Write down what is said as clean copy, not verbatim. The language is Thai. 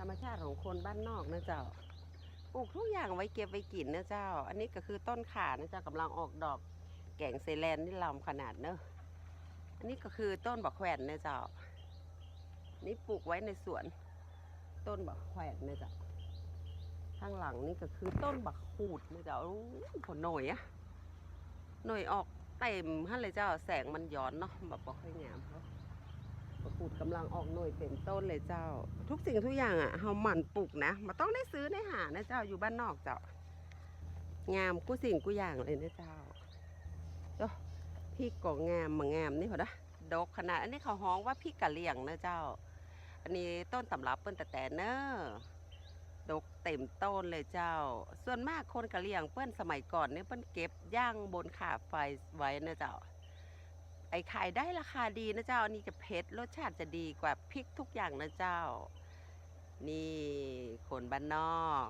ธรรมชาติของคนบ้านนอกนะเจ้าปลูกทุกอย่างไว้เก็บไว้กินนะเจ้าอันนี้ก็คือต้นข่านะเจ้ากำลังออกดอกแก่งเซเลนนี่ลำขนาดเนอะอันนี้ก็คือต้นบักแขวนนะเจ้านี่ปลูกไว้ในสวนต้นบักแขวนนะเจ้าข้างหลังนี่ก็คือต้นบักขูดนะเจ้าผลหน่อยอะหน่อยออกเต็มฮะเลยเจ้าแสงมันย้อนเนาะแบบบ่ค่อยงามเนาะบักขูดกำลังออกหน่วยเต็มต้นเลยเจ้าทุกสิ่งทุกอย่างอ่ะเฮาหมั่นปลูกนะมาต้องได้ซื้อได้หานะเจ้าอยู่บ้านนอกเจ้างามกู้สิ่งกู้อย่างเลยนะเจ้าเจ้าพี่ก็งามมางามนี่พอนะดกขนาดอันนี้เขาฮ้องว่าพี่กะเหลี่ยงนะเจ้าอันนี้ต้นตำรับเปิ้นแต่เนอะดกเต็มต้นเลยเจ้าส่วนมากคนกะเหลี่ยงเปิ้นสมัยก่อนเนี่ยเปิ้นเก็บย่างบนขาไฟไว้นะเจ้าไอ้ขายได้ราคาดีนะเจ้าอันนี้จะเผ็ดรสชาติจะดีกว่าพริกทุกอย่างนะเจ้านี่คนบ้านนอก